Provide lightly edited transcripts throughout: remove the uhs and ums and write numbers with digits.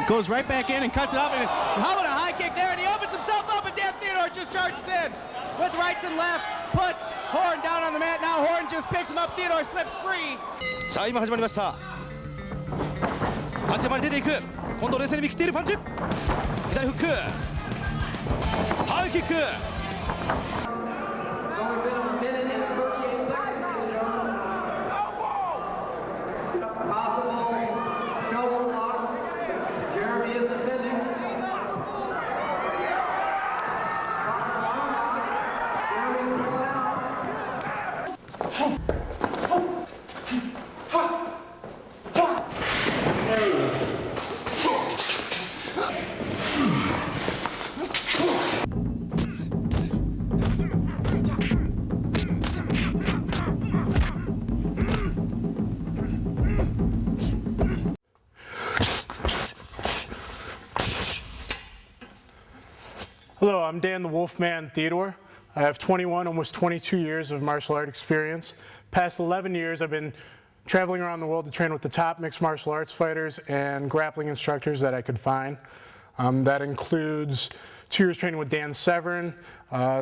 Goes right back in and cuts it off. And how about a high kick there? And he opens himself up, and Dan Theodore just charges in with rights and left. Puts Horn down on the mat. Now Horn just picks him up. Theodore slips free. さあ今始まりました。パンチ前に出ていく。今度冷静に見切っているパンチ。左フック。ハイキック。Hello, I'm Dan the Wolfman Theodore. I have 21, almost 22 years of martial art experience. Past 11 years I've been traveling around the world to train with the top mixed martial arts fighters and grappling instructors that I could find. That includes 2 years training with Dan Severn,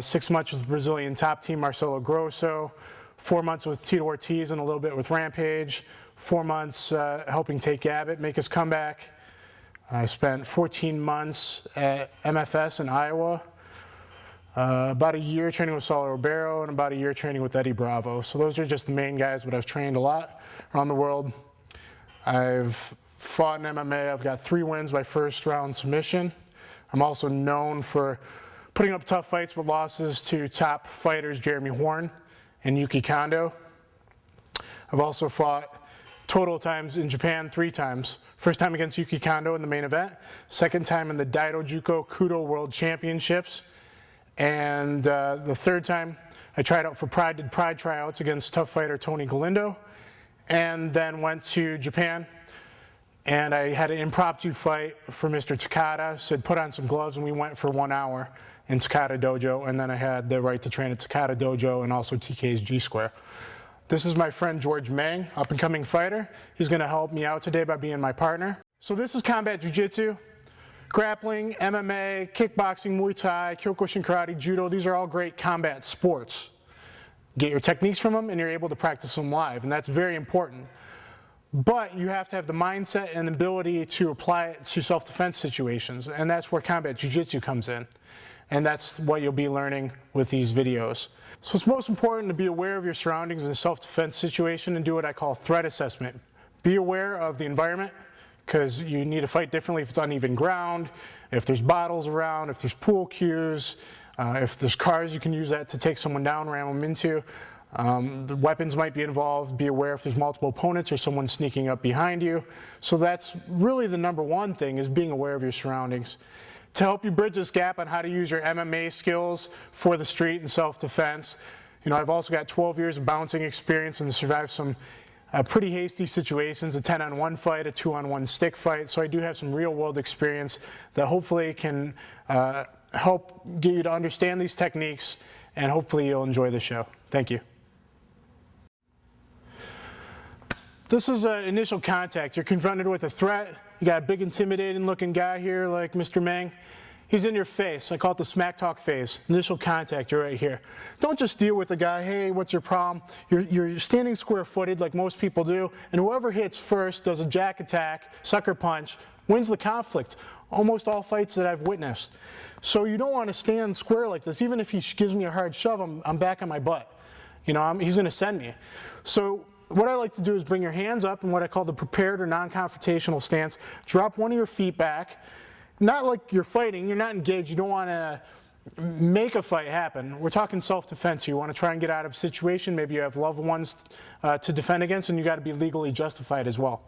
6 months with the Brazilian top team Marcelo Grosso, 4 months with Tito Ortiz and a little bit with Rampage, 4 months helping Tate Gabbett make his comeback. I spent 14 months at MFS in Iowa, about a year training with Saulo Ribeiro, and about a year training with Eddie Bravo. So those are just the main guys, but I've trained a lot around the world. I've fought in MMA. I've got 3 wins by first round submission. I'm also known for putting up tough fights but losses to top fighters Jeremy Horn and Yuki Kondo. I've also fought total times in Japan 3 times. First time against Yuki Kondo in the main event, second time in the Daido Juko Kudo World Championships, and the third time I tried out for did Pride tryouts against tough fighter Tony Galindo, and then went to Japan, and I had an impromptu fight for Mr. Takada, said put on some gloves, and we went for 1 hour in Takada Dojo, and then I had the right to train at Takada Dojo and also TK's G-Square. This is my friend George Mang, up-and-coming fighter. He's going to help me out today by being my partner. So this is Combat Jiu-Jitsu, grappling, MMA, kickboxing, Muay Thai, Kyokushin Karate, Judo. These are all great combat sports. Get your techniques from them and you're able to practice them live, and that's very important. But you have to have the mindset and ability to apply it to self-defense situations, and that's where Combat Jiu-Jitsu comes in. And that's what you'll be learning with these videos. So it's most important to be aware of your surroundings in a self-defense situation and do what I call threat assessment. Be aware of the environment, because you need to fight differently if it's uneven ground, if there's bottles around, if there's pool cues, if there's cars, you can use that to take someone down, ram them into. The weapons might be involved. Be aware if there's multiple opponents or someone sneaking up behind you. So that's really the #1 thing, is being aware of your surroundings. To help you bridge this gap on how to use your MMA skills for the street and self-defense, I've also got 12 years of bouncing experience and survived some pretty hasty situations, a 10-on-1 fight, a 2-on-1 stick fight, so I do have some real-world experience that hopefully can help get you to understand these techniques, and hopefully you'll enjoy the show. Thank you. This is initial contact. You're confronted with a threat. You got a big intimidating looking guy here like Mr. Mang. He's in your face. I call it the smack talk phase. Initial contact, you're right here. Don't just deal with the guy, hey, what's your problem? You're standing square footed like most people do, and whoever hits first does a jack attack, sucker punch, wins the conflict. Almost all fights that I've witnessed. So you don't want to stand square like this. Even if he gives me a hard shove, I'm back on my butt. He's going to send me. So what I like to do is bring your hands up in what I call the prepared or non-confrontational stance. Drop one of your feet back. Not like you're fighting. You're not engaged. You don't want to make a fight happen. We're talking self-defense here. You want to try and get out of a situation. Maybe you have loved ones to defend against, and you got to be legally justified as well,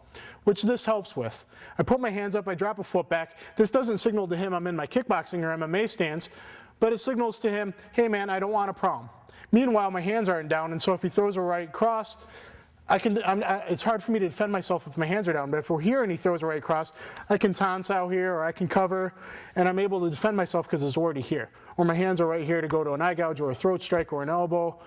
which this helps with. I put my hands up. I drop a foot back. This doesn't signal to him I'm in my kickboxing or MMA stance, but it signals to him, hey man, I don't want a problem. Meanwhile, my hands aren't down, and so if he throws a right cross, it's hard for me to defend myself if my hands are down, but if we're here and he throws a right cross, I can tonsile here, or I can cover, and I'm able to defend myself because it's already here. Or my hands are right here to go to an eye gouge or a throat strike or an elbow.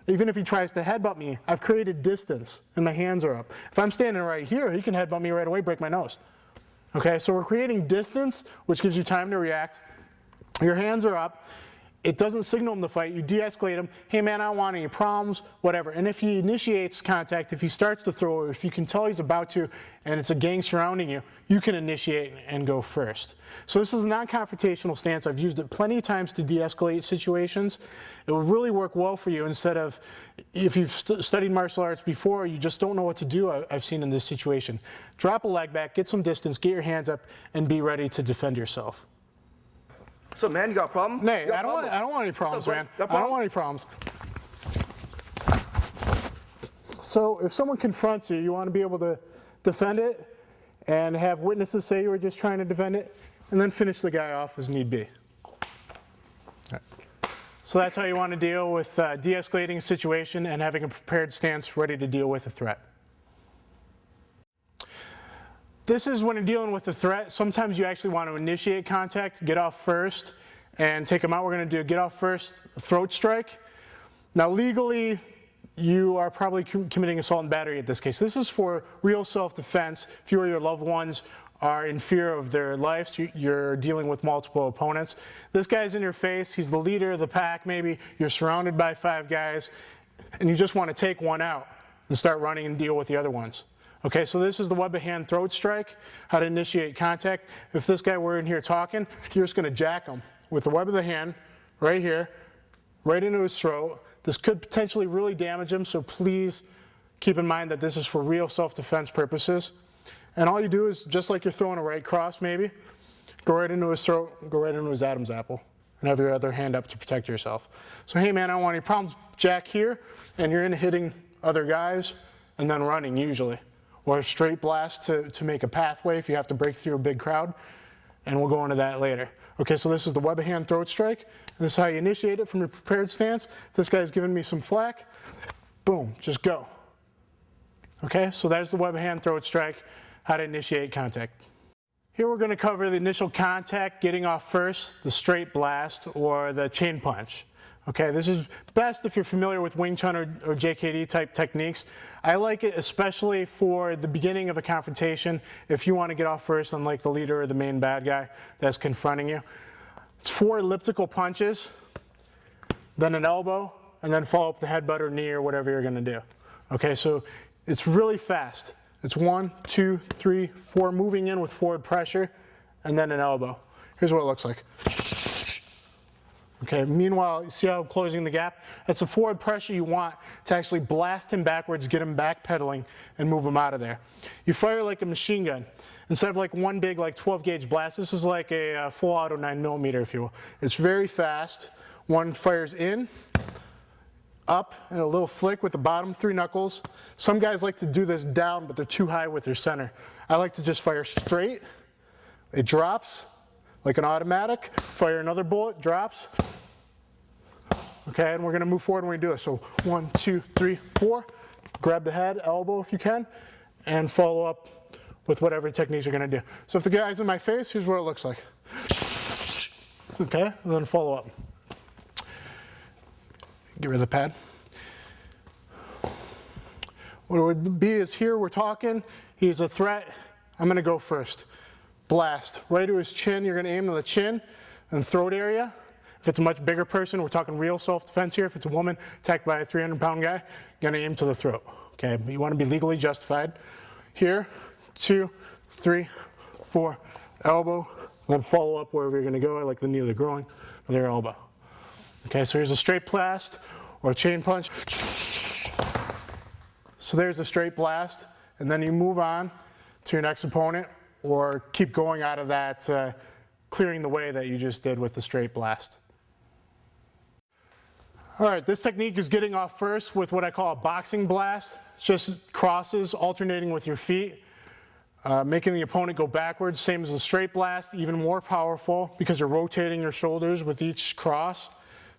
Even if he tries to headbutt me, I've created distance and my hands are up. If I'm standing right here, he can headbutt me right away, break my nose. Okay, so we're creating distance, which gives you time to react. Your hands are up. It doesn't signal him to fight. You de-escalate him. Hey man, I don't want any problems, whatever. And if he initiates contact, if he starts to throw, or if you can tell he's about to, and it's a gang surrounding you, you can initiate and go first. So this is a non-confrontational stance. I've used it plenty of times to de-escalate situations. It will really work well for you instead of, if you've studied martial arts before, you just don't know what to do, I've seen in this situation. Drop a leg back, get some distance, get your hands up, and be ready to defend yourself. What's up, man? You got a problem? Nay, I don't want any problems, man. I don't want any problems. So if someone confronts you, you want to be able to defend it and have witnesses say you were just trying to defend it, and then finish the guy off as need be. Right. So that's how you want to deal with de-escalating a situation and having a prepared stance ready to deal with a threat. This is when you're dealing with a threat. Sometimes you actually want to initiate contact, get off first, and take them out. We're going to do a get off first throat strike. Now legally, you are probably committing assault and battery at this case. This is for real self-defense. If you or your loved ones are in fear of their lives, you're dealing with multiple opponents. This guy's in your face. He's the leader of the pack maybe. You're surrounded by 5 guys, and you just want to take one out and start running and deal with the other ones. Okay, so this is the web of hand throat strike, how to initiate contact. If this guy were in here talking, you're just gonna jack him with the web of the hand, right here, right into his throat. This could potentially really damage him, so please keep in mind that this is for real self-defense purposes. And all you do is, just like you're throwing a right cross maybe, go right into his throat, go right into his Adam's apple, and have your other hand up to protect yourself. So hey man, I don't want any problems, jack here, and you're in hitting other guys, and then running usually. Or a straight blast to make a pathway if you have to break through a big crowd, and we'll go into that later. Okay, so this is the web of hand throat strike. This is how you initiate it from your prepared stance. If this guy's giving me some flack, boom, just go. Okay, so there's the web of hand throat strike, how to initiate contact. Here we're going to cover the initial contact, getting off first, the straight blast, or the chain punch. Okay, this is best if you're familiar with Wing Chun or JKD type techniques. I like it especially for the beginning of a confrontation, if you want to get off first, unlike the leader or the main bad guy that's confronting you. It's 4 elliptical punches, then an elbow, and then follow up the headbutt or knee or whatever you're going to do. Okay, so it's really fast. It's 1, 2, 3, 4, moving in with forward pressure, and then an elbow. Here's what it looks like. Okay, meanwhile, you see how I'm closing the gap? That's the forward pressure you want to actually blast him backwards, get him backpedaling, and move him out of there. You fire like a machine gun. Instead of like one big like 12 gauge blast, this is like a full auto 9mm, if you will. It's very fast. One fires in, up, and a little flick with the bottom 3 knuckles. Some guys like to do this down, but they're too high with their center. I like to just fire straight. It drops like an automatic. Fire another bullet, drops. Okay, and we're going to move forward when we do it. So 1, 2, 3, 4. Grab the head, elbow if you can, and follow up with whatever techniques you're going to do. So if the guy's in my face, here's what it looks like. Okay, and then follow up. Get rid of the pad. What it would be is here we're talking, he's a threat, I'm going to go first. Blast, right to his chin, you're going to aim to the chin and throat area. If it's a much bigger person, we're talking real self-defense here. If it's a woman attacked by a 300-pound guy, you're going to aim to the throat. Okay, but you want to be legally justified. Here, 2, 3, 4, elbow, then follow up wherever you're going to go. I like the knee of the groin, their elbow. Okay, so here's a straight blast or a chain punch. So there's a straight blast, and then you move on to your next opponent, or keep going out of that, clearing the way that you just did with the straight blast. All right, this technique is getting off first with what I call a boxing blast. It's just crosses alternating with your feet, making the opponent go backwards, same as the straight blast, even more powerful because you're rotating your shoulders with each cross.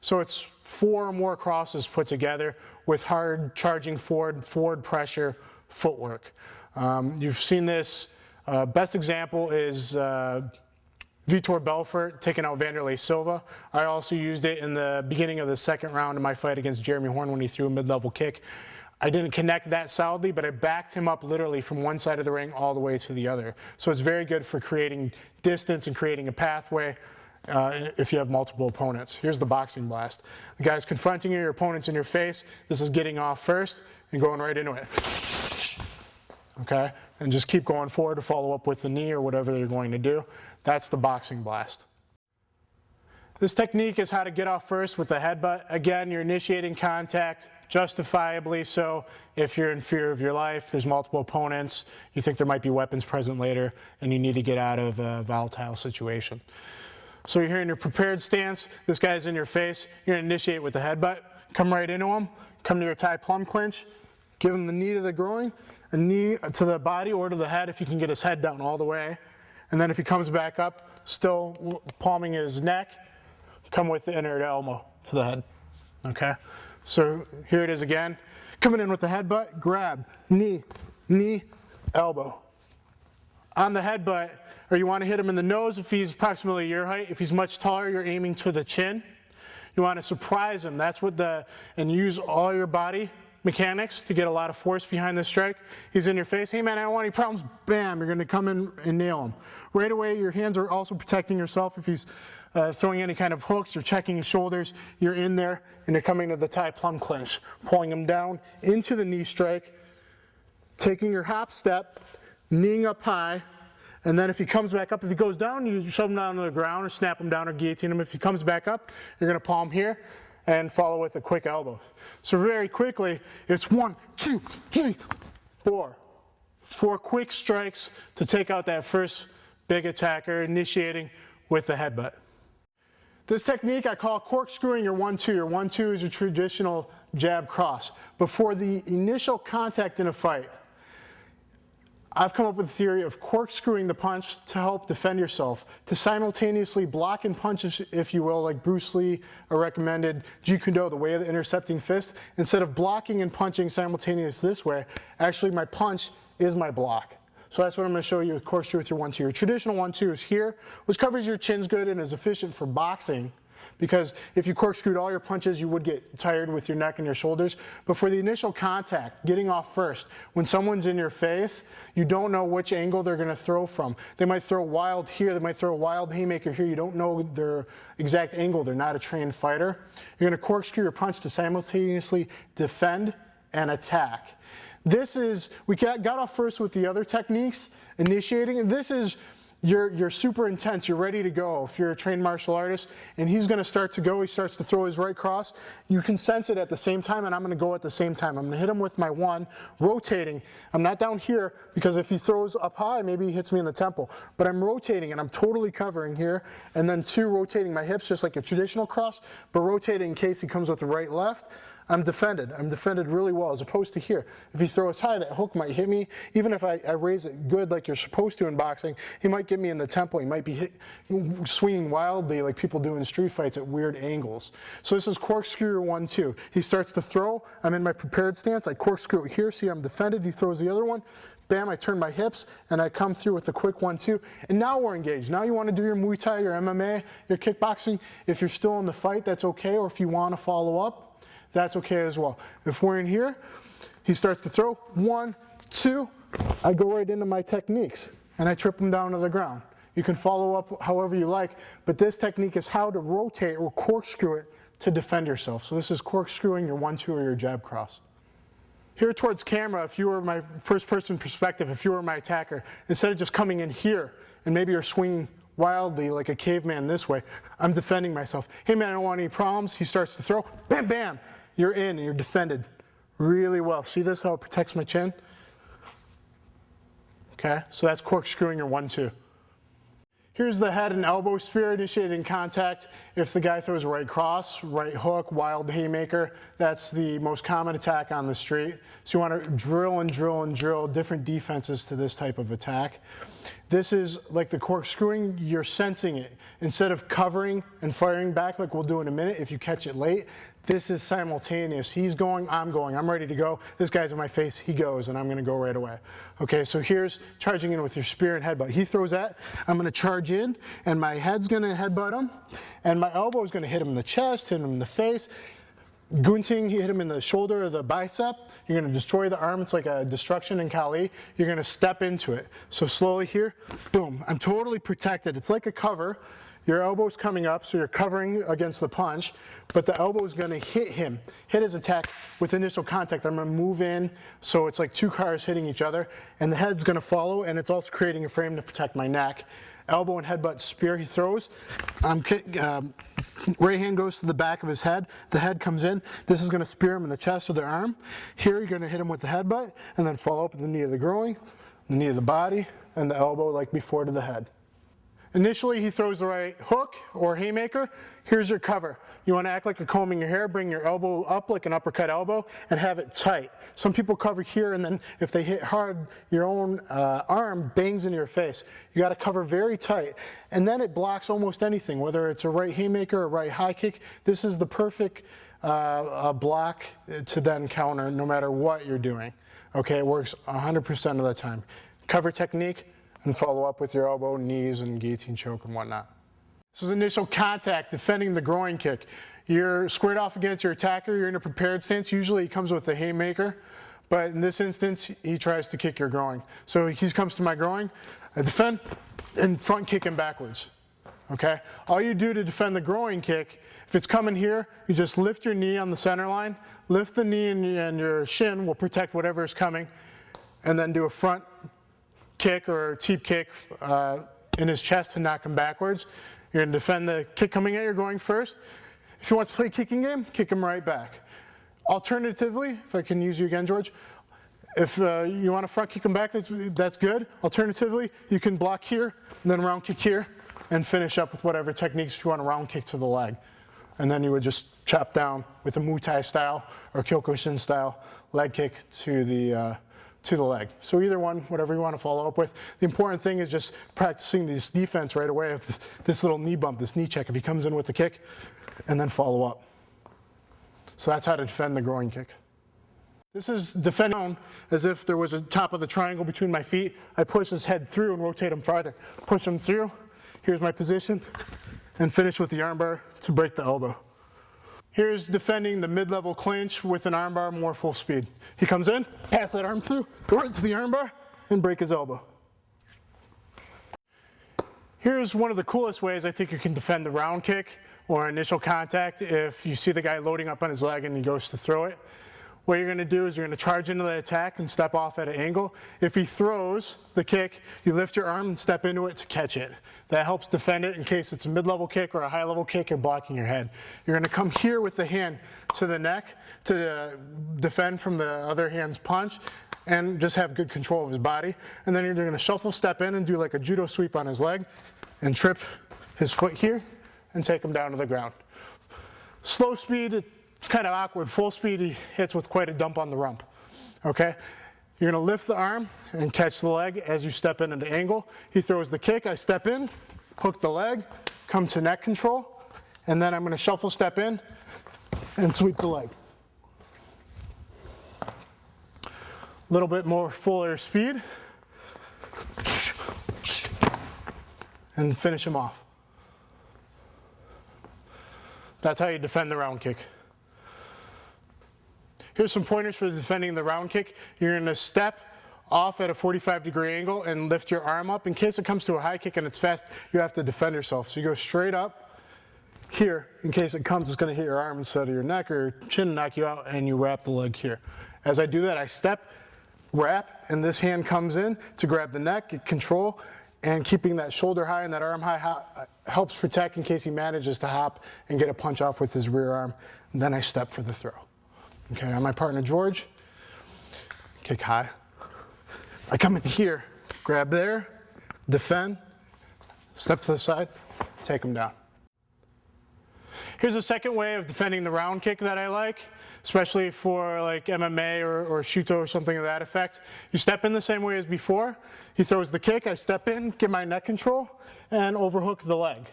So it's 4 or more crosses put together with hard charging forward pressure footwork. You've seen this. Best example is Vitor Belfort taking out Vanderlei Silva. I also used it in the beginning of the second round of my fight against Jeremy Horn when he threw a mid-level kick. I didn't connect that solidly, but I backed him up literally from one side of the ring all the way to the other. So it's very good for creating distance and creating a pathway if you have multiple opponents. Here's the boxing blast. The guy's confronting your opponents in your face. This is getting off first and going right into it. Okay? And just keep going forward to follow up with the knee or whatever you're going to do. That's the boxing blast. This technique is how to get off first with the headbutt. Again, you're initiating contact, justifiably so. If you're in fear of your life, there's multiple opponents, you think there might be weapons present later, and you need to get out of a volatile situation. So you're here in your prepared stance, this guy's in your face, you're gonna initiate with the headbutt, come right into him, come to your tie plum clinch, give him the knee to the groin, a knee to the body or to the head if you can get his head down all the way. And then if he comes back up, still palming his neck, come with the inner elbow to the head, okay? So here it is again. Coming in with the headbutt, grab, knee, knee, elbow. On the headbutt, or you want to hit him in the nose if he's approximately your height. If he's much taller, you're aiming to the chin. You want to surprise him. That's what and use all your body mechanics to get a lot of force behind the strike. He's in your face. Hey man, I don't want any problems. Bam, you're going to come in and nail him. Right away, your hands are also protecting yourself. If he's throwing any kind of hooks, you're checking his shoulders, you're in there, and you're coming to the tie plum clinch, pulling him down into the knee strike, taking your hop step, kneeing up high, and then if he comes back up, if he goes down, you shove him down to the ground or snap him down or guillotine him. If he comes back up, you're going to palm here and follow with a quick elbow. So very quickly, it's 1, 2, 3, 4. 4 quick strikes to take out that first big attacker, initiating with the headbutt. This technique I call corkscrewing your 1-2. Your 1-2 is your traditional jab cross. Before the initial contact in a fight, I've come up with a theory of corkscrewing the punch to help defend yourself, to simultaneously block and punch, if you will, like Bruce Lee recommended Jeet Kune Do, the way of the intercepting fist. Instead of blocking and punching simultaneously this way, actually my punch is my block. So that's what I'm going to show you with corkscrew with your 1-2. Your traditional 1-2 is here, which covers your chins good and is efficient for boxing, because if you corkscrewed all your punches, you would get tired with your neck and your shoulders. But for the initial contact, getting off first, when someone's in your face, you don't know which angle they're going to throw from. They might throw wild here, they might throw a wild haymaker here. You don't know their exact angle. They're not a trained fighter. You're going to corkscrew your punch to simultaneously defend and attack. This is, we got off first with the other techniques, initiating. This is, you're super intense, you're ready to go. If you're a trained martial artist and he's going to start to go, he starts to throw his right cross, you can sense it at the same time, and I'm going to go at the same time. I'm going to hit him with my 1, rotating. I'm not down here, because if he throws up high, maybe he hits me in the temple. But I'm rotating and I'm totally covering here, and then 2, rotating my hips just like a traditional cross, but rotating in case he comes with the right left. I'm defended. I'm defended really well, as opposed to here. If he throws high, that hook might hit me. Even if I raise it good like you're supposed to in boxing, he might get me in the temple. He might be swinging wildly like people do in street fights at weird angles. So this is corkscrew 1-2. He starts to throw. I'm in my prepared stance. I corkscrew here. See, I'm defended. He throws the other one. Bam, I turn my hips, and I come through with a quick 1-2. And now we're engaged. Now you want to do your Muay Thai, your MMA, your kickboxing. If you're still in the fight, that's okay. Or if you want to follow up, that's okay as well. If we're in here, he starts to throw, 1, 2, I go right into my techniques, and I trip him down to the ground. You can follow up however you like, but this technique is how to rotate or corkscrew it to defend yourself. So this is corkscrewing your 1-2 or your jab cross. Here towards camera, if you were my first person perspective, if you were my attacker, instead of just coming in here, and maybe you're swinging wildly like a caveman this way, I'm defending myself. Hey man, I don't want any problems. He starts to throw, bam, bam. You're in and you're defended really well. See this, how it protects my chin? Okay, so that's corkscrewing your 1-2. Here's the head and elbow spear initiating contact. If the guy throws a right cross, right hook, wild haymaker, that's the most common attack on the street. So you want to drill and drill and drill different defenses to this type of attack. This is like the corkscrewing, you're sensing it. Instead of covering and firing back like we'll do in a minute if you catch it late, this is simultaneous. He's going, I'm ready to go. This guy's in my face, he goes, and I'm going to go right away. Okay, so here's charging in with your spear and headbutt. He throws that, I'm going to charge in, and my head's going to headbutt him, and my elbow is going to hit him in the chest, hit him in the face. Gunting, you hit him in the shoulder or the bicep, you're going to destroy the arm. It's like a destruction in Kali. You're going to step into it. So slowly here, boom, I'm totally protected. It's like a cover. Your elbow's coming up, so you're covering against the punch, but the elbow is going to hit him, hit his attack with initial contact. I'm going to move in, so it's like two cars hitting each other, and the head's going to follow, and it's also creating a frame to protect my neck. Elbow and headbutt spear he throws. Right hand goes to the back of his head. The head comes in. This is going to spear him in the chest or the arm. Here you're going to hit him with the headbutt, and then follow up with the knee of the groin, the knee of the body, and the elbow like before to the head. Initially, he throws the right hook or haymaker. Here's your cover. You want to act like you're combing your hair, bring your elbow up like an uppercut elbow, and have it tight. Some people cover here, and then if they hit hard, your own arm bangs into your face. You got to cover very tight, and then it blocks almost anything, whether it's a right haymaker or right high kick. This is the perfect block to then counter no matter what you're doing. Okay, it works 100% of the time. Cover technique, and follow up with your elbow, knees, and guillotine choke and whatnot. This is initial contact, defending the groin kick. You're squared off against your attacker, you're in a prepared stance. Usually he comes with the haymaker, but in this instance, he tries to kick your groin. So he comes to my groin, I defend, and front kick him backwards. Okay? All you do to defend the groin kick, if it's coming here, you just lift your knee on the center line, lift the knee and your shin will protect whatever is coming, and then do a front kick or teep kick in his chest to knock him backwards. You're going to defend the kick coming at you going first. If he wants to play a kicking game, kick him right back. Alternatively, if I can use you again, George, if you want to front kick him back, that's good. Alternatively, you can block here, and then round kick here, and finish up with whatever techniques if you want a round kick to the leg. And then you would just chop down with a Muay Thai style or Kyokushin style leg kick to the leg. So either one, whatever you want to follow up with. The important thing is just practicing this defense right away of this little knee bump, this knee check. If he comes in with the kick, and then follow up. So that's how to defend the groin kick. This is defending as if there was a top of the triangle between my feet. I push his head through and rotate him farther. Push him through. Here's my position. And finish with the armbar to break the elbow. Here's defending the mid-level clinch with an armbar more full speed. He comes in, pass that arm through, go right to the armbar, and break his elbow. Here's one of the coolest ways I think you can defend the round kick or initial contact if you see the guy loading up on his leg and he goes to throw it. What you're going to do is you're going to charge into the attack and step off at an angle. If he throws the kick, you lift your arm and step into it to catch it. That helps defend it in case it's a mid-level kick or a high-level kick, you're blocking your head. You're going to come here with the hand to the neck to defend from the other hand's punch and just have good control of his body. And then you're going to shuffle step in and do like a judo sweep on his leg and trip his foot here and take him down to the ground. Slow speed, it's kind of awkward. Full speed, he hits with quite a dump on the rump. Okay? You're going to lift the arm and catch the leg as you step in at an angle. He throws the kick, I step in, hook the leg, come to neck control, and then I'm going to shuffle step in and sweep the leg. A little bit more fuller speed. And finish him off. That's how you defend the round kick. Here's some pointers for defending the round kick. You're going to step off at a 45-degree angle and lift your arm up. In case it comes to a high kick and it's fast, you have to defend yourself. So you go straight up here. In case it comes, it's going to hit your arm instead of your neck or your chin and knock you out, and you wrap the leg here. As I do that, I step, wrap, and this hand comes in to grab the neck, get control, and keeping that shoulder high and that arm high helps protect in case he manages to hop and get a punch off with his rear arm. And then I step for the throw. Okay, I'm my partner George, kick high. I come in here, grab there, defend, step to the side, take him down. Here's a second way of defending the round kick that I like, especially for like MMA or Shuto or something of that effect. You step in the same way as before. He throws the kick, I step in, get my neck control, and overhook the leg.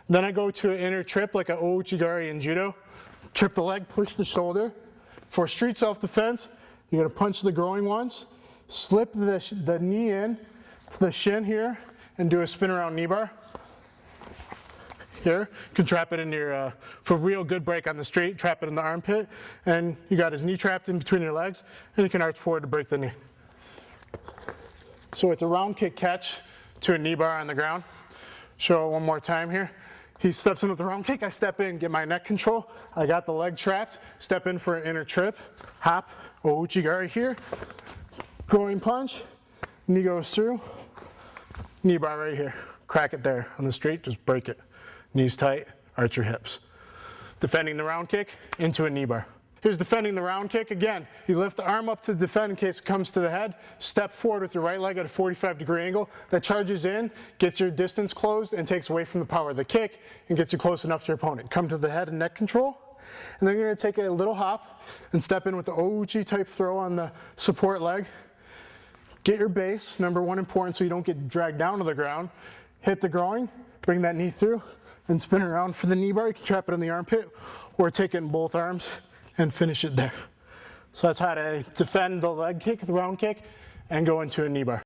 Then I go to an inner trip like an Ouchigari in Judo. Trip the leg, push the shoulder. For street self-defense, you're going to punch the groin once, slip the knee in to the shin here, and do a spin around knee bar. here. You can trap it in your, for real good break on the street, trap it in the armpit, and you got his knee trapped in between your legs, and you can arch forward to break the knee. So it's a round kick catch to a knee bar on the ground. Show it one more time here. He steps in with the round kick, I step in, get my neck control. I got the leg trapped, step in for an inner trip, hop, ouchi-gari here. Groin punch, knee goes through, knee bar right here. Crack it there on the street, just break it. Knees tight, arch your hips. Defending the round kick into a knee bar. Here's defending the round kick. Again, you lift the arm up to defend in case it comes to the head. Step forward with your right leg at a 45-degree angle. That charges in, gets your distance closed, and takes away from the power of the kick, and gets you close enough to your opponent. Come to the head and neck control. And then you're going to take a little hop and step in with the ouchi type throw on the support leg. Get your base, number one important, so you don't get dragged down to the ground. Hit the groin, bring that knee through, and spin around for the knee bar. You can trap it in the armpit, or take it in both arms and finish it there. So that's how to defend the leg kick, the round kick, and go into a knee bar.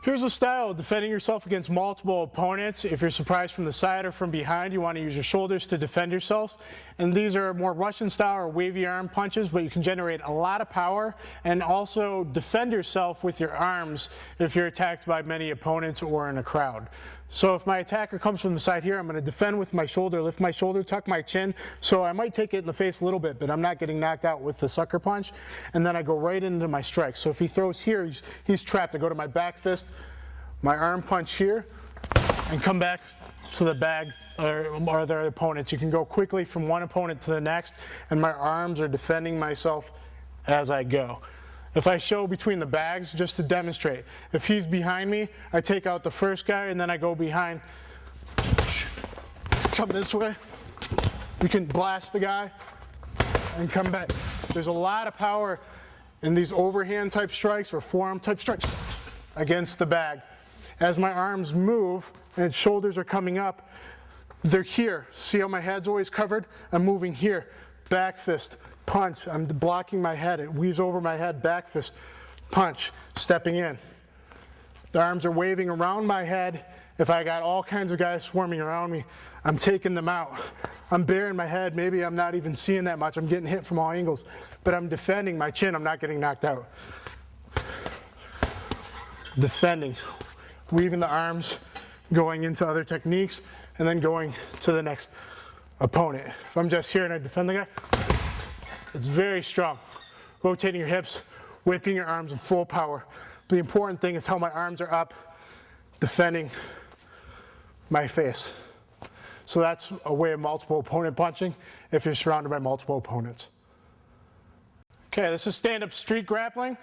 Here's a style of defending yourself against multiple opponents. If you're surprised from the side or from behind, you want to use your shoulders to defend yourself. And these are more Russian style or wavy arm punches, but you can generate a lot of power and also defend yourself with your arms if you're attacked by many opponents or in a crowd. So if my attacker comes from the side here, I'm going to defend with my shoulder, lift my shoulder, tuck my chin. So I might take it in the face a little bit, but I'm not getting knocked out with the sucker punch. And then I go right into my strike. So if he throws here, he's trapped. I go to my back fist, my arm punch here, and come back to the bag or their opponents. You can go quickly from one opponent to the next, and my arms are defending myself as I go. If I show between the bags, just to demonstrate, if he's behind me, I take out the first guy and then I go behind, come this way. You can blast the guy and come back. There's a lot of power in these overhand type strikes or forearm type strikes against the bag. As my arms move and shoulders are coming up, they're here. See how my head's always covered? I'm moving here. Back fist, punch. I'm blocking my head. It weaves over my head. Back fist, punch. Stepping in. The arms are waving around my head. If I got all kinds of guys swarming around me, I'm taking them out. I'm baring my head. Maybe I'm not even seeing that much. I'm getting hit from all angles. But I'm defending my chin. I'm not getting knocked out. Defending. Weaving the arms, going into other techniques, and then going to the next opponent. If I'm just here and I defend the guy, it's very strong. Rotating your hips, whipping your arms in full power. The important thing is how my arms are up, defending my face. So that's a way of multiple opponent punching if you're surrounded by multiple opponents. Okay, this is stand-up street grappling.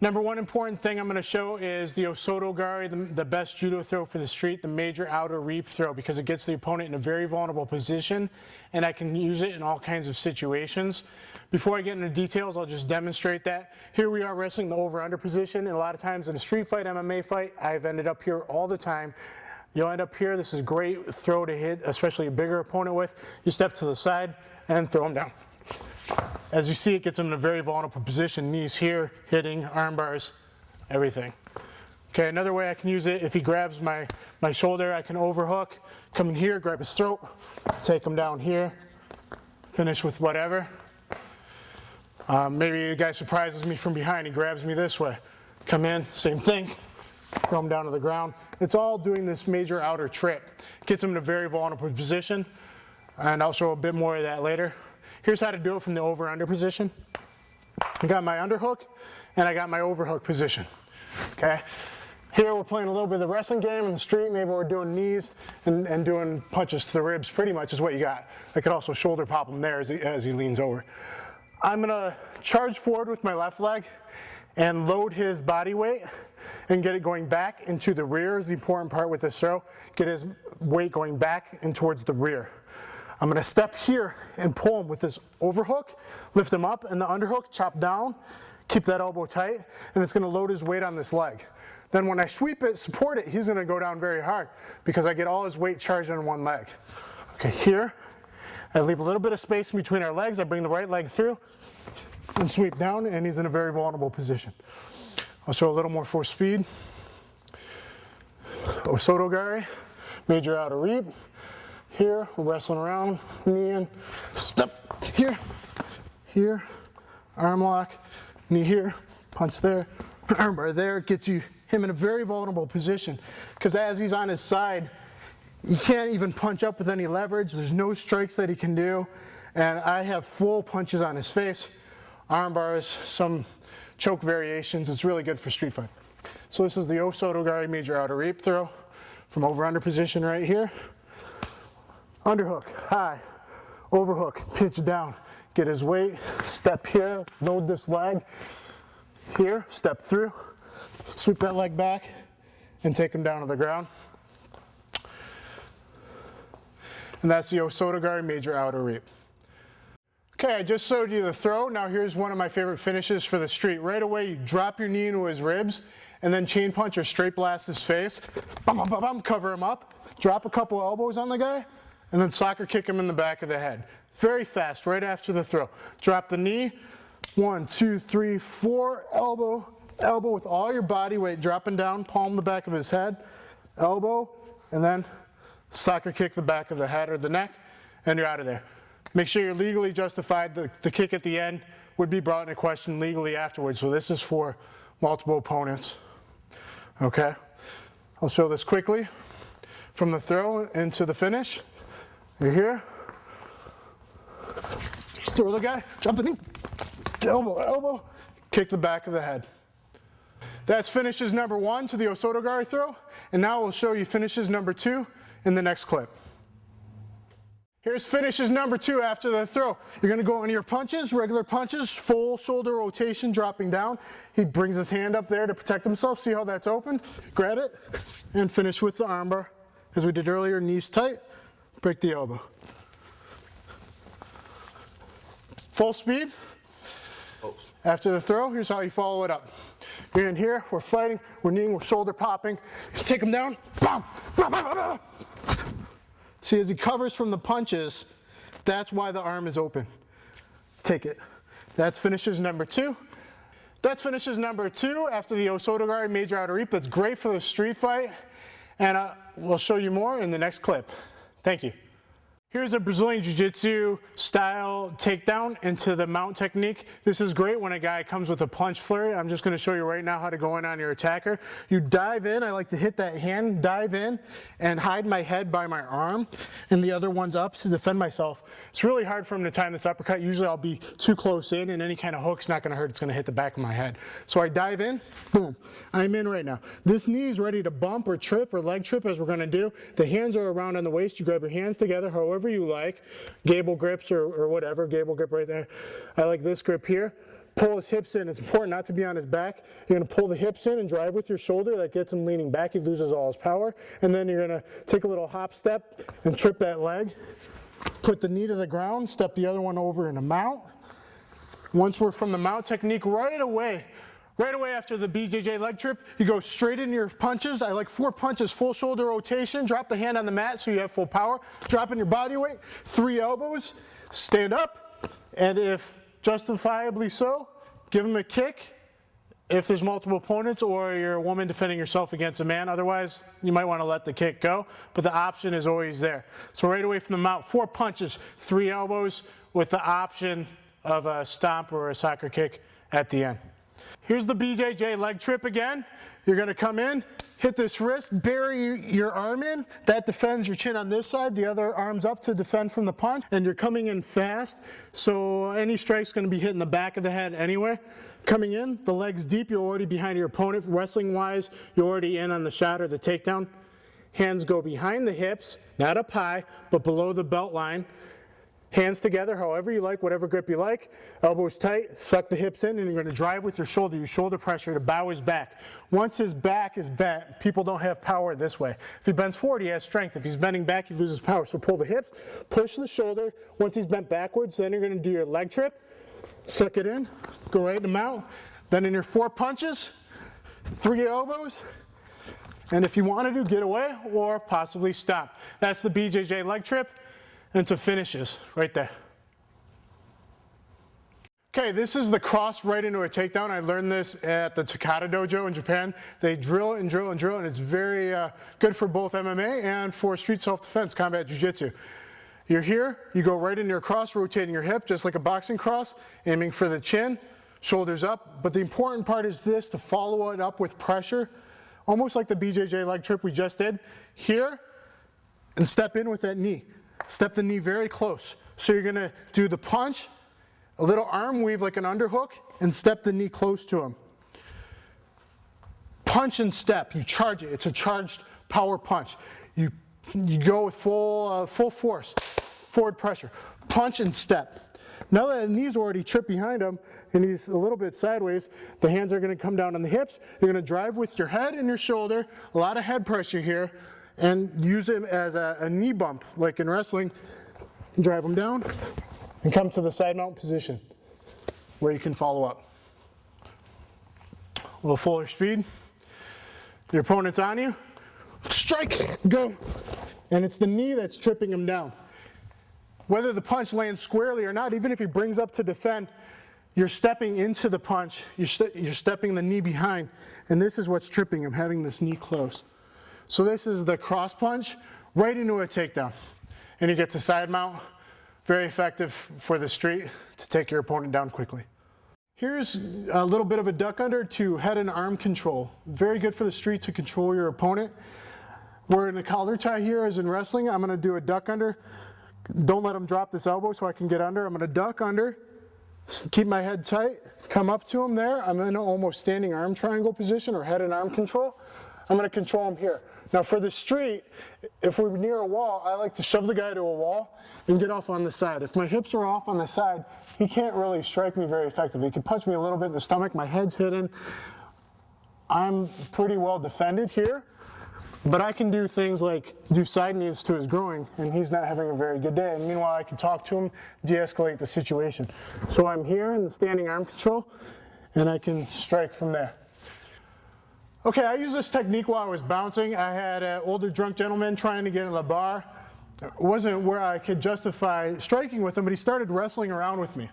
Number one important thing I'm going to show is the osoto-gari, the best judo throw for the street, the major outer reap throw, because it gets the opponent in a very vulnerable position, and I can use it in all kinds of situations. Before I get into details, I'll just demonstrate that. Here we are wrestling the over-under position, and a lot of times in a street fight, MMA fight, I've ended up here all the time. You'll end up here. This is a great throw to hit, especially a bigger opponent with. You step to the side and throw them down. As you see, it gets him in a very vulnerable position. Knees here, hitting, arm bars, everything. Okay, another way I can use it, if he grabs my shoulder, I can overhook, come in here, grab his throat, take him down here, finish with whatever. Maybe the guy surprises me from behind, he grabs me this way. Come in, same thing, throw him down to the ground. It's all doing this major outer trip. Gets him in a very vulnerable position, and I'll show a bit more of that later. Here's how to do it from the over-under position. I got my underhook, and I got my overhook position, okay? Here we're playing a little bit of the wrestling game in the street. Maybe we're doing knees and doing punches to the ribs, pretty much is what you got. I could also shoulder pop him there as he leans over. I'm gonna charge forward with my left leg and load his body weight and get it going back into the rear is the important part with this throw. Get his weight going back and towards the rear. I'm going to step here and pull him with this overhook, lift him up, and the underhook, chop down, keep that elbow tight, and it's going to load his weight on this leg. Then when I sweep it, support it, he's going to go down very hard because I get all his weight charged on one leg. Okay, here, I leave a little bit of space in between our legs. I bring the right leg through and sweep down, and he's in a very vulnerable position. I'll show a little more force speed. Osoto-gari, major outer reap. here, we're wrestling around, knee in, step here, here, arm lock, knee here, punch there, arm bar there. It gets him in a very vulnerable position because as he's on his side, you can't even punch up with any leverage. There's no strikes that he can do. And I have full punches on his face, arm bars, some choke variations. It's really good for street fight. So this is the Osotogari major outer reap throw from over under position right here. Underhook, high, overhook, pitch down. Get his weight, step here, load this leg. Here, step through, sweep that leg back, and take him down to the ground. And that's the Osotogari major outer reap. Okay, I just showed you the throw. Now here's one of my favorite finishes for the street. Right away, you drop your knee into his ribs, and then chain punch or straight blast his face. Bum, bum, bum, bum, cover him up, drop a couple elbows on the guy, and then soccer kick him in the back of the head. Very fast, right after the throw. Drop the knee, 1, 2, 3, 4, elbow, elbow with all your body weight, dropping down, palm the back of his head, elbow, and then soccer kick the back of the head or the neck, and you're out of there. Make sure you're legally justified. The kick at the end would be brought into question legally afterwards. So this is for multiple opponents. Okay, I'll show this quickly. From the throw into the finish, you're here. Throw the guy, jump the knee, elbow, elbow, kick the back of the head. That's finishes number 1 to the Osotogari throw. And now we'll show you finishes number 2 in the next clip. Here's finishes number 2 after the throw. You're gonna go into your punches, regular punches, full shoulder rotation, dropping down. He brings his hand up there to protect himself. See how that's open? Grab it and finish with the armbar. As we did earlier, knees tight, break the elbow. Full speed. After the throw, here's how you follow it up. You're in here, we're fighting, we're kneeing, we're shoulder popping. Just take him down, bam, bam, bam, bam. See, as he covers from the punches, that's why the arm is open. Take it. That's finishes number 2. That's finishes number 2 after the Osotogari major outer reap. That's great for the street fight. And we'll show you more in the next clip. Thank you. Here's a Brazilian Jiu-Jitsu style takedown into the mount technique. This is great when a guy comes with a punch flurry. I'm just going to show you right now how to go in on your attacker. You dive in. I like to hit that hand, dive in, and hide my head by my arm, and the other one's up to defend myself. It's really hard for him to time this uppercut. Usually I'll be too close in, and any kind of hook's not going to hurt. It's going to hit the back of my head. So I dive in, boom. I'm in right now. This knee is ready to bump or trip or leg trip, as we're going to do. The hands are around on the waist. You grab your hands together, however you like, gable grips or whatever, gable grip right there. I like this grip here. Pull his hips in. It's important not to be on his back. You're going to pull the hips in and drive with your shoulder. That gets him leaning back. He loses all his power. And then you're going to take a little hop step and trip that leg. Put the knee to the ground, step the other one over in a mount. Once we're from the mount technique, right away after the BJJ leg trip, you go straight into your punches. I like 4 punches, full shoulder rotation. Drop the hand on the mat so you have full power. Drop in your body weight, 3 elbows, stand up, and if justifiably so, give him a kick if there's multiple opponents or you're a woman defending yourself against a man. Otherwise, you might want to let the kick go, but the option is always there. So right away from the mount, 4 punches, 3 elbows with the option of a stomp or a soccer kick at the end. Here's the BJJ leg trip again. You're going to come in, hit this wrist, bury your arm in. That defends your chin on this side. The other arm's up to defend from the punch. And you're coming in fast, so any strike's going to be hitting the back of the head anyway. Coming in, the leg's deep. You're already behind your opponent. Wrestling-wise, you're already in on the shot or the takedown. Hands go behind the hips, not up high, but below the belt line. Hands together, however you like, whatever grip you like. Elbows tight, suck the hips in, and you're going to drive with your shoulder pressure to bow his back. Once his back is bent, people don't have power this way. If he bends forward, he has strength. If he's bending back, he loses power. So pull the hips, push the shoulder. Once he's bent backwards, then you're going to do your leg trip. Suck it in, go right in the mount. Then in your 4 punches, 3 elbows. And if you want to get away or possibly stop. That's the BJJ leg trip. Into finishes right there. Okay, this is the cross right into a takedown. I learned this at the Takata dojo in Japan. They drill and drill and drill, and it's very good for both MMA and for street self-defense, combat jiu-jitsu. You're here, you go right into your cross, rotating your hip, just like a boxing cross, aiming for the chin, shoulders up. But the important part is this, to follow it up with pressure, almost like the BJJ leg trip we just did. Here, and step in with that knee. Step the knee very close. So you're gonna do the punch, a little arm weave like an underhook, and step the knee close to him. Punch and step, you charge it. It's a charged power punch. You go with full force, forward pressure. Punch and step. Now that the knee's already tripped behind him and he's a little bit sideways, the hands are gonna come down on the hips. You're gonna drive with your head and your shoulder, a lot of head pressure here, and use it as a knee bump, like in wrestling. Drive them down and come to the side mount position where you can follow up. A little fuller speed. Your opponent's on you. Strike, go. And it's the knee that's tripping him down. Whether the punch lands squarely or not, even if he brings up to defend, you're stepping into the punch, you're stepping the knee behind, and this is what's tripping him, having this knee close. So this is the cross punch right into a takedown. And you get to side mount, very effective for the street to take your opponent down quickly. Here's a little bit of a duck under to head and arm control. Very good for the street to control your opponent. We're in a collar tie here as in wrestling. I'm gonna do a duck under. Don't let him drop this elbow so I can get under. I'm gonna duck under, keep my head tight, come up to him there. I'm in almost standing arm triangle position or head and arm control. I'm gonna control him here. Now for the street, if we're near a wall, I like to shove the guy to a wall and get off on the side. If my hips are off on the side, he can't really strike me very effectively. He can punch me a little bit in the stomach, my head's hidden. I'm pretty well defended here, but I can do things like do side knees to his groin, and he's not having a very good day. And meanwhile, I can talk to him, de-escalate the situation. So I'm here in the standing arm control, and I can strike from there. Okay, I used this technique while I was bouncing. I had an older drunk gentleman trying to get in the bar. It wasn't where I could justify striking with him, but he started wrestling around with me.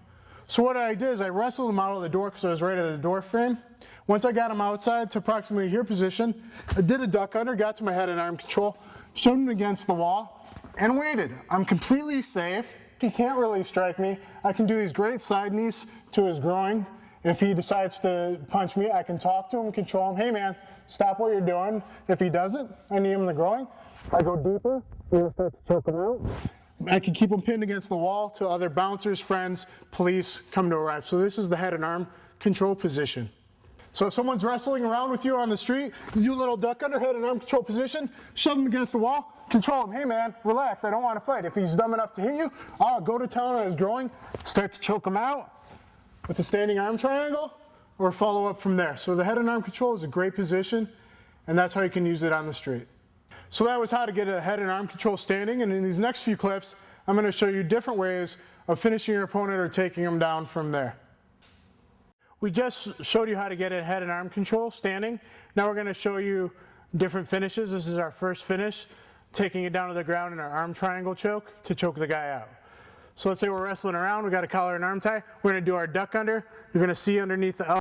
So what I did is I wrestled him out of the door because I was right at the door frame. Once I got him outside to approximately here position, I did a duck under, got to my head and arm control, shoved him against the wall, and waited. I'm completely safe. He can't really strike me. I can do these great side knees to his groin. If he decides to punch me, I can talk to him, control him. Hey man, stop what you're doing. If he doesn't, I knee him in the groin. I go deeper, and I start to choke him out. I can keep him pinned against the wall till other bouncers, friends, police come to arrive. So this is the head and arm control position. So if someone's wrestling around with you on the street, you little duck under, head and arm control position, shove him against the wall, control him. Hey man, relax, I don't want to fight. If he's dumb enough to hit you, I'll go to town on his groin, start to choke him out with a standing arm triangle, or follow up from there. So the head and arm control is a great position, and that's how you can use it on the street. So that was how to get a head and arm control standing, and in these next few clips, I'm gonna show you different ways of finishing your opponent or taking them down from there. We just showed you how to get a head and arm control standing. Now we're gonna show you different finishes. This is our first finish, taking it down to the ground in our arm triangle choke to choke the guy out. So let's say we're wrestling around, we got a collar and arm tie. We're gonna do our duck under. You're gonna see underneath the elbow